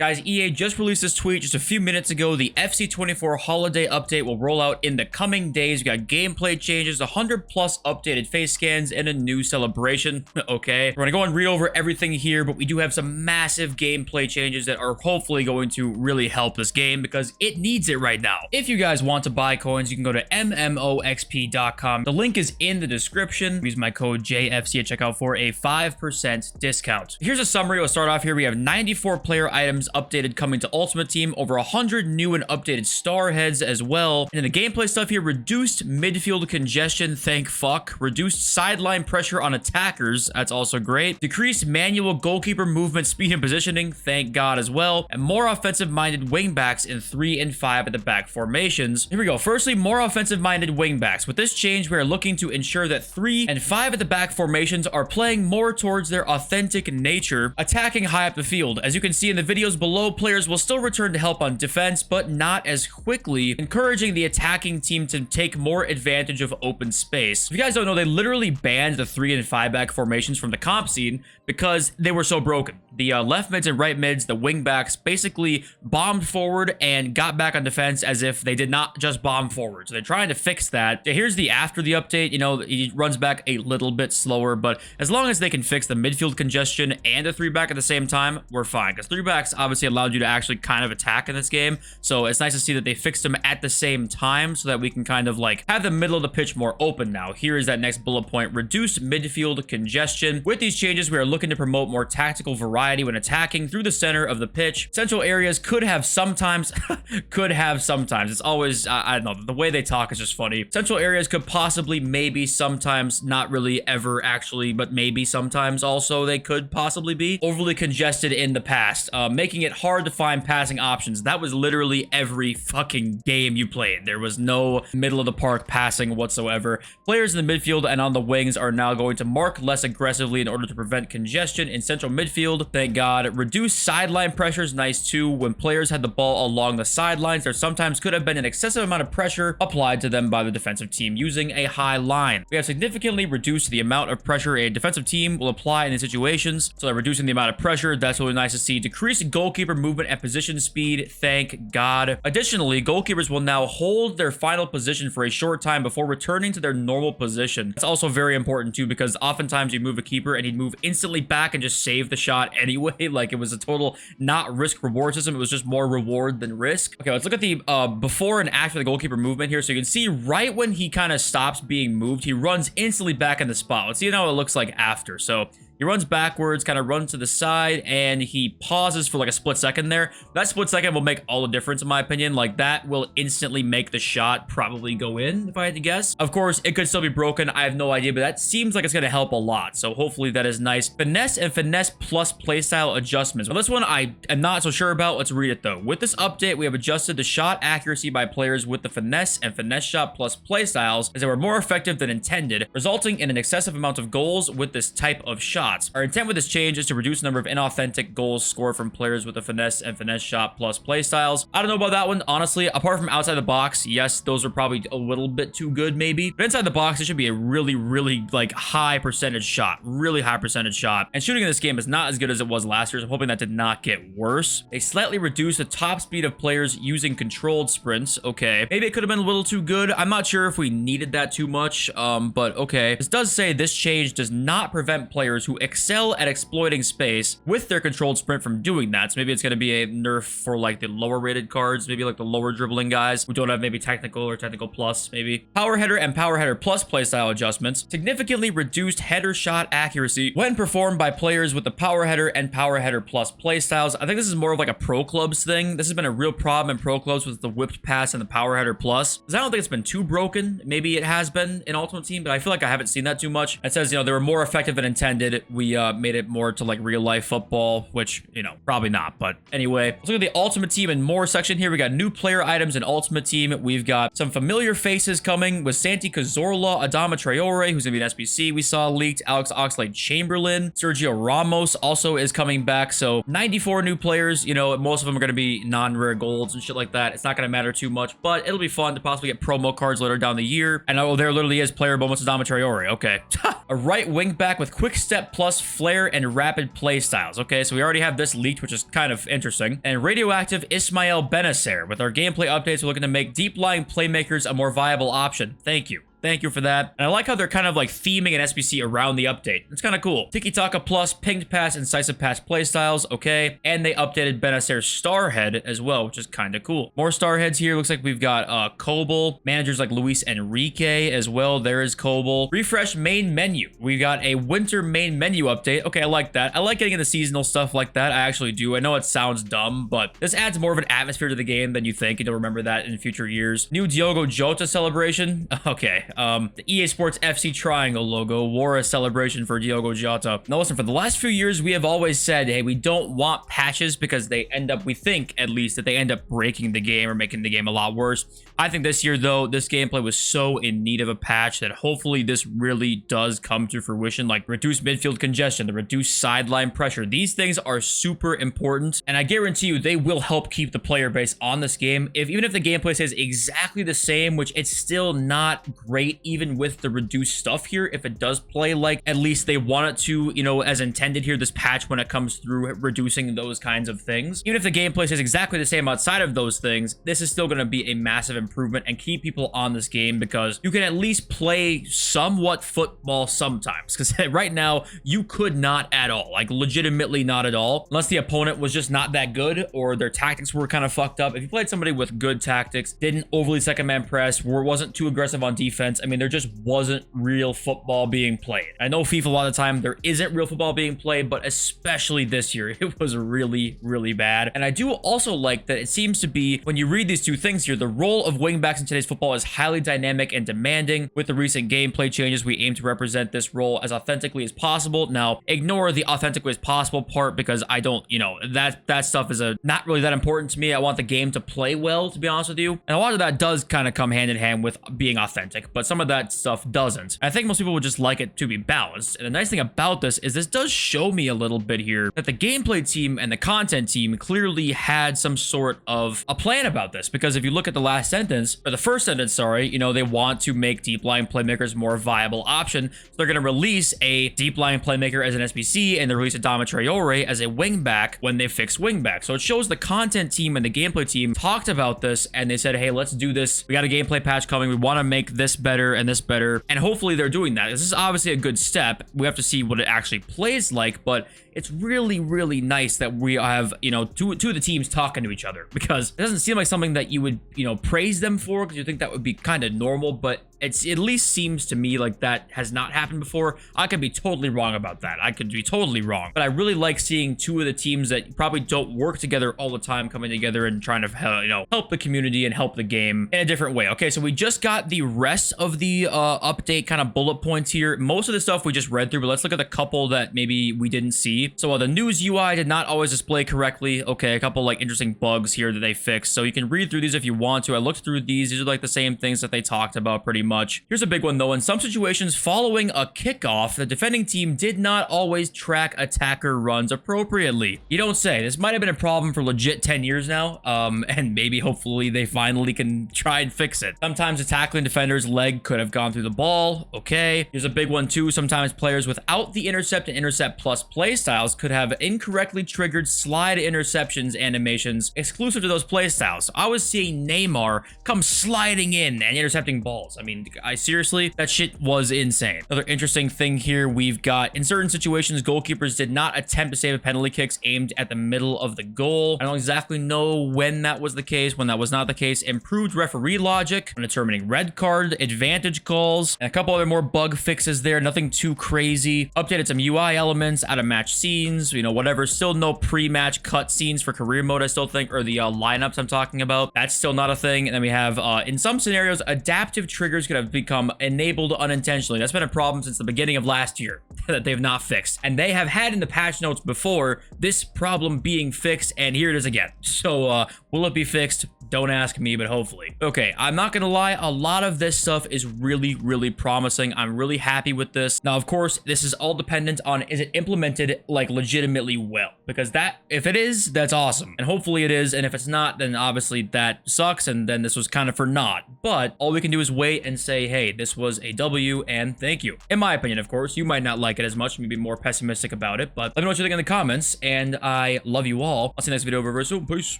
Guys, EA just released this tweet just a few minutes ago. The FC24 holiday update will roll out in the coming days. We got gameplay changes, 100 plus updated face scans, and a new celebration. Okay, we're gonna go and read over everything here, but we do have some massive gameplay changes that are hopefully going to really help this game because it needs it right now. If you guys want to buy coins, you can go to mmoxp.com. The link is in the description. Use my code JFC at checkout for a 5% discount. Here's a summary. We'll start off here. We have 94 player items updated coming to Ultimate Team, over 100 new and updated star heads as well. And in the gameplay stuff here, reduced midfield congestion, thank fuck. Reduced sideline pressure on attackers, that's also great. Decreased manual goalkeeper movement, speed, and positioning, thank god as well. And more offensive-minded wingbacks in 3 and 5 at the back formations. Here we go. Firstly, more offensive-minded wingbacks. With this change, we are looking to ensure that 3 and 5 at the back formations are playing more towards their authentic nature, attacking high up the field. As you can see in the videos below, players will still return to help on defense, but not as quickly, encouraging the attacking team to take more advantage of open space. If you guys don't know, they literally banned the 3 and 5 back formations from the comp scene because they were so broken. The left mids and right mids, the wing backs, basically bombed forward and got back on defense as if they did not just bomb forward. So they're trying to fix that. Here's the after the update. You know, he runs back a little bit slower, but as long as they can fix the midfield congestion and the 3 back at the same time, we're fine. Because 3 backs obviously allowed you to actually kind of attack in this game. So it's nice to see that they fixed them at the same time so that we can kind of like have the middle of the pitch more open now. Here is that next bullet point: reduced midfield congestion. With these changes, we are looking to promote more tactical variety when attacking through the center of the pitch. Central areas could have sometimes, It's always, I don't know, the way they talk is just funny. Central areas could possibly, maybe, sometimes, not really ever actually, but maybe sometimes also they could possibly be overly congested in the past, making it hard to find passing options. That was literally every fucking game you played. There was no middle of the park passing whatsoever. Players in the midfield and on the wings are now going to mark less aggressively in order to prevent congestion in central midfield. Thank God. Reduced sideline pressures, nice too. When players had the ball along the sidelines, there sometimes could have been an excessive amount of pressure applied to them by the defensive team using a high line. We have significantly reduced the amount of pressure a defensive team will apply in these situations, so they're reducing the amount of pressure. That's really nice to see. Decreased goalkeeper movement and position speed, thank God. Additionally, goalkeepers will now hold their final position for a short time before returning to their normal position. It's also very important too, because oftentimes you move a keeper and he'd move instantly back and just save the shot anyway. Like, it was a total not risk reward system. It was just more reward than risk. Okay, let's look at the before and after the goalkeeper movement here. So you can see right when he kind of stops being moved, he runs instantly back in the spot. Let's see how it looks like after. So he runs backwards, kind of runs to the side, and he pauses for like a split second there. That split second will make all the difference in my opinion. Like, that will instantly make the shot probably go in, if I had to guess. Of course, it could still be broken. I have no idea, but that seems like it's going to help a lot. So hopefully that is nice. Finesse and Finesse plus playstyle adjustments. Well, this one I am not so sure about. Let's read it though. With this update, we have adjusted the shot accuracy by players with the Finesse and Finesse shot plus playstyles as they were more effective than intended, resulting in an excessive amount of goals with this type of shot. Our intent with this change is to reduce the number of inauthentic goals scored from players with the Finesse and Finesse shot plus playstyles. I don't know about that one, honestly. Apart from outside the box, yes, those are probably a little bit too good, maybe. But inside the box, it should be a really, really, like, high percentage shot. Really high percentage shot. And shooting in this game is not as good as it was last year, so I'm hoping that did not get worse. They slightly reduced the top speed of players using controlled sprints. Okay. Maybe it could have been a little too good. I'm not sure if we needed that too much, but okay. This does say this change does not prevent players who excel at exploiting space with their controlled sprint from doing that. So maybe it's going to be a nerf for like the lower rated cards, maybe like the lower dribbling guys who don't have maybe technical or technical plus, maybe. Power header and power header plus playstyle adjustments. Significantly reduced header shot accuracy when performed by players with the power header and power header plus playstyles. I think this is more of like a pro clubs thing. This has been a real problem in pro clubs with the whipped pass and the power header plus, because I don't think it's been too broken. Maybe it has been in Ultimate Team, but I feel like I haven't seen that too much. It says, you know, they were more effective than intended. We made it more to like real life football, which, you know, probably not. But anyway, let's look at the Ultimate Team and more section here. We got new player items in Ultimate Team. We've got some familiar faces coming with Santi Cazorla, Adama Traore, who's gonna be an SBC we saw leaked, Alex Oxlade-Chamberlain, Sergio Ramos also is coming back. So 94 new players. You know, most of them are gonna be non-rare golds and shit like that. It's not gonna matter too much, but it'll be fun to possibly get promo cards later down the year. And oh, there literally is player moments Adama Traore. Okay. A right wing back with quick step Reset plus Flare and Rapid playstyles. Okay, so we already have this leaked, which is kind of interesting. And Radioactive Ismail Benacer. With our gameplay updates, we're looking to make deep-lying playmakers a more viable option. Thank you. Thank you for that. And I like how they're kind of like theming an SBC around the update. It's kind of cool. Tiki Taka Plus, Pinged Pass, Incisive Pass playstyles. Okay. And they updated Benacer's Starhead as well, which is kind of cool. More Starheads here. Looks like we've got Kobel. Managers like Luis Enrique as well. There is Kobel. Refresh main menu. We got a winter main menu update. Okay, I like that. I like getting into seasonal stuff like that. I actually do. I know it sounds dumb, but this adds more of an atmosphere to the game than you think. And you'll remember that in future years. New Diogo Jota celebration. Okay. The EA Sports FC Triangle logo wore a celebration for Diogo Jota. Now listen, for the last few years, we have always said, hey, we don't want patches because they end up, we think at least, that they end up breaking the game or making the game a lot worse. I think this year, though, this gameplay was so in need of a patch that hopefully this really does come to fruition, like reduced midfield congestion, the reduced sideline pressure. These things are super important, and I guarantee you they will help keep the player base on this game. Even if the gameplay stays exactly the same, which it's still not great, even with the reduced stuff here, if it does play like at least they want it to, you know, as intended here, this patch when it comes through reducing those kinds of things. Even if the gameplay stays exactly the same outside of those things, this is still going to be a massive improvement and keep people on this game because you can at least play somewhat football sometimes. Because right now, you could not at all, like legitimately not at all, unless the opponent was just not that good or their tactics were kind of fucked up. If you played somebody with good tactics, didn't overly second man press, wasn't too aggressive on defense, I mean, there just wasn't real football being played. I know FIFA a lot of the time there isn't real football being played, but especially this year, it was really, really bad. And I do also like that it seems to be, when you read these two things here, the role of wingbacks in today's football is highly dynamic and demanding. With the recent gameplay changes, we aim to represent this role as authentically as possible. Now, ignore the authentically as possible part because I don't, you know, that stuff is not really that important to me. I want the game to play well, to be honest with you. And a lot of that does kind of come hand in hand with being authentic, but some of that stuff doesn't. I think most people would just like it to be balanced. And the nice thing about this is this does show me a little bit here that the gameplay team and the content team clearly had some sort of a plan about this, because if you look at the last sentence, or the first sentence, sorry, you know, they want to make deep lying playmakers more viable option. So they're going to release a deep lying playmaker as an SBC and they release a Dama Traore as a wingback when they fix wingback. So it shows the content team and the gameplay team talked about this and they said, hey, let's do this. We got a gameplay patch coming. We want to make this better and this better. And hopefully they're doing that. This is obviously a good step. We have to see what it actually plays like, but it's really, really nice that we have, you know, two of the teams talking to each other, because it doesn't seem like something that you would, you know, praise them for, because you think that would be kind of normal, but it at least seems to me like that has not happened before. I could be totally wrong about that. I could be totally wrong, but I really like seeing two of the teams that probably don't work together all the time coming together and trying to, you know, help the community and help the game in a different way. Okay, so we just got the rest of the update kind of bullet points here. Most of the stuff we just read through, but let's look at the couple that maybe we didn't see. So the news UI did not always display correctly. Okay, a couple like interesting bugs here that they fixed. So you can read through these if you want to. I looked through these. These are like the same things that they talked about pretty much. Here's a big one though. In some situations following a kickoff, the defending team did not always track attacker runs appropriately. You don't say. This might have been a problem for legit 10 years now. And maybe hopefully they finally can try and fix it. Sometimes a tackling defender's leg could have gone through the ball. Okay. Here's a big one too. Sometimes players without the intercept and intercept plus playstyles could have incorrectly triggered slide interceptions animations exclusive to those playstyles. I was seeing Neymar come sliding in and intercepting balls. I mean, seriously, that shit was insane. Another interesting thing here, we've got in certain situations, goalkeepers did not attempt to save a penalty kicks aimed at the middle of the goal. I don't exactly know when that was the case, when that was not the case. Improved referee logic when determining red card, advantage calls, and a couple other more bug fixes there. Nothing too crazy. Updated some UI elements, out of match scenes, you know, whatever. Still no pre-match cutscenes for career mode, I still think, or the lineups I'm talking about. That's still not a thing. And then we have, in some scenarios, adaptive triggers could have become enabled unintentionally. That's been a problem since the beginning of last year that they've not fixed. And they have had in the patch notes before this problem being fixed, and here it is again. So, will it be fixed? Don't ask me, but hopefully. Okay, I'm not gonna lie, a lot of this stuff is really, really promising. I'm really happy with this. Now, of course, this is all dependent on, is it implemented like legitimately well? Because that, if it is, that's awesome. And hopefully it is, and if it's not, then obviously that sucks, and then this was kind of for naught. But all we can do is wait and say, hey, this was a W, and thank you. In my opinion, of course, you might not like it as much, maybe more pessimistic about it, but let me know what you think in the comments, and I love you all. I'll see you next video. Over soon. Peace.